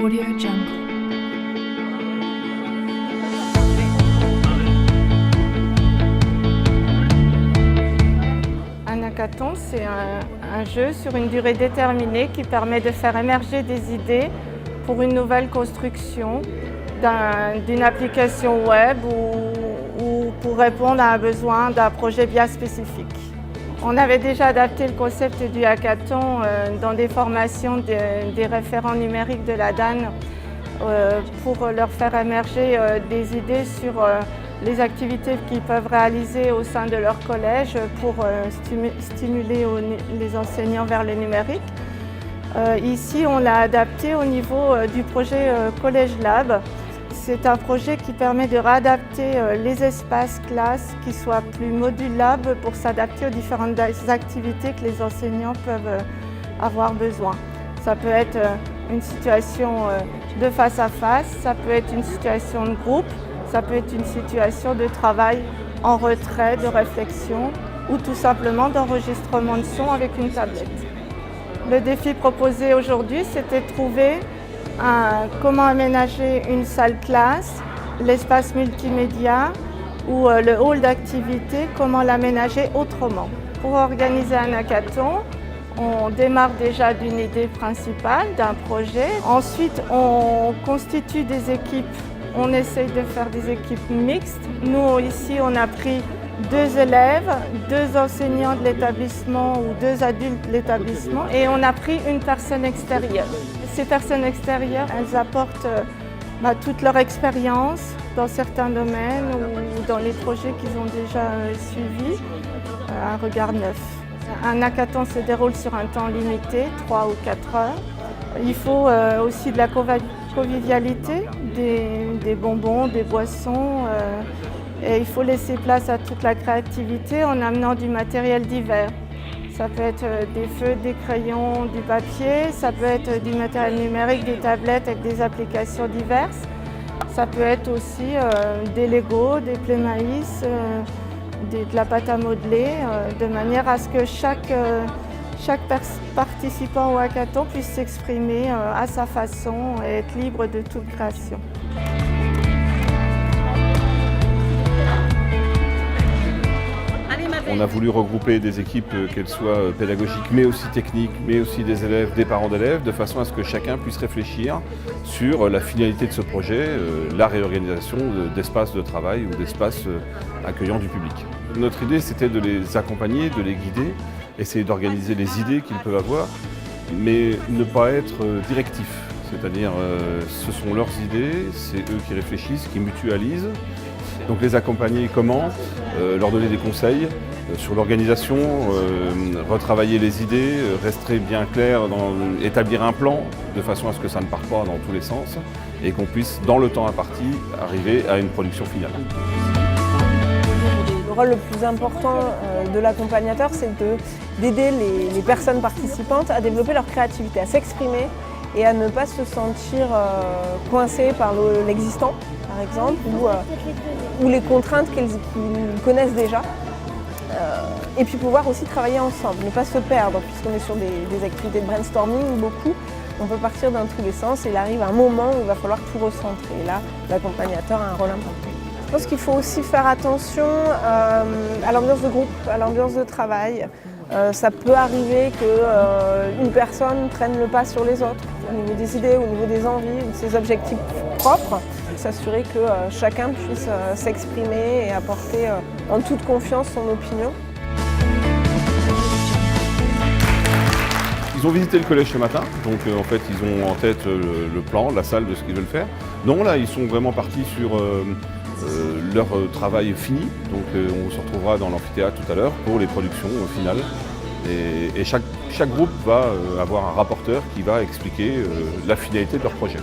AudioJungle. Un hackathon, c'est un jeu sur une durée déterminée qui permet de faire émerger des idées pour une nouvelle construction d'une application web ou pour répondre à un besoin d'un projet bien spécifique. On avait déjà adapté le concept du hackathon dans des formations des référents numériques de la DAN pour leur faire émerger des idées sur les activités qu'ils peuvent réaliser au sein de leur collège pour stimuler les enseignants vers le numérique. Ici, on l'a adapté au niveau du projet Collège Lab. C'est un projet qui permet de réadapter les espaces classes qui soient plus modulables pour s'adapter aux différentes activités que les enseignants peuvent avoir besoin. Ça peut être une situation de face à face, ça peut être une situation de groupe, ça peut être une situation de travail en retrait, de réflexion ou tout simplement d'enregistrement de son avec une tablette. Le défi proposé aujourd'hui, c'était de trouver comment aménager une salle classe, l'espace multimédia ou le hall d'activité, comment l'aménager autrement. Pour organiser un hackathon, on démarre déjà d'une idée principale, d'un projet. Ensuite, on constitue des équipes. On essaye de faire des équipes mixtes. Nous, ici, on a pris 2 élèves, 2 enseignants de l'établissement ou 2 adultes de l'établissement et on a pris une personne extérieure. Ces personnes extérieures, elles apportent toute leur expérience dans certains domaines ou dans les projets qu'ils ont déjà suivis, un regard neuf. Un hackathon se déroule sur un temps limité, 3 ou 4 heures. Il faut aussi de la convivialité, des bonbons, des boissons. Et il faut laisser place à toute la créativité en amenant du matériel divers. Ça peut être des feuilles, des crayons, du papier, ça peut être du matériel numérique, des tablettes avec des applications diverses. Ça peut être aussi des Lego, des Playmaïs, de la pâte à modeler, de manière à ce que chaque participant au hackathon puisse s'exprimer à sa façon et être libre de toute création. On a voulu regrouper des équipes, qu'elles soient pédagogiques, mais aussi techniques, mais aussi des élèves, des parents d'élèves, de façon à ce que chacun puisse réfléchir sur la finalité de ce projet, la réorganisation d'espaces de travail ou d'espaces accueillants du public. Notre idée, c'était de les accompagner, de les guider, essayer d'organiser les idées qu'ils peuvent avoir, mais ne pas être directifs. C'est-à-dire, ce sont leurs idées, c'est eux qui réfléchissent, qui mutualisent. Donc les accompagner comment, leur donner des conseils sur l'organisation, retravailler les idées, rester bien clair, établir un plan de façon à ce que ça ne parte pas dans tous les sens et qu'on puisse, dans le temps imparti, arriver à une production finale. Le rôle le plus important de l'accompagnateur, c'est d'aider les personnes participantes à développer leur créativité, à s'exprimer et à ne pas se sentir coincées par l'existant, par exemple, ou les contraintes qu'ils connaissent déjà. Et puis pouvoir aussi travailler ensemble, ne pas se perdre, puisqu'on est sur des activités de brainstorming, beaucoup. On peut partir dans tous les sens et il arrive un moment où il va falloir tout recentrer. Et là, l'accompagnateur a un rôle important. Je pense qu'il faut aussi faire attention à l'ambiance de groupe, à l'ambiance de travail. Ça peut arriver qu'une personne prenne le pas sur les autres, au niveau des idées, au niveau des envies, ou de ses objectifs propres. S'assurer que chacun puisse s'exprimer et apporter en toute confiance son opinion. Ils ont visité le collège ce matin, donc en fait ils ont en tête le plan, la salle de ce qu'ils veulent faire. Non, là ils sont vraiment partis sur leur travail fini, donc on se retrouvera dans l'amphithéâtre tout à l'heure pour les productions finales. Et chaque groupe va avoir un rapporteur qui va expliquer la finalité de leur projet.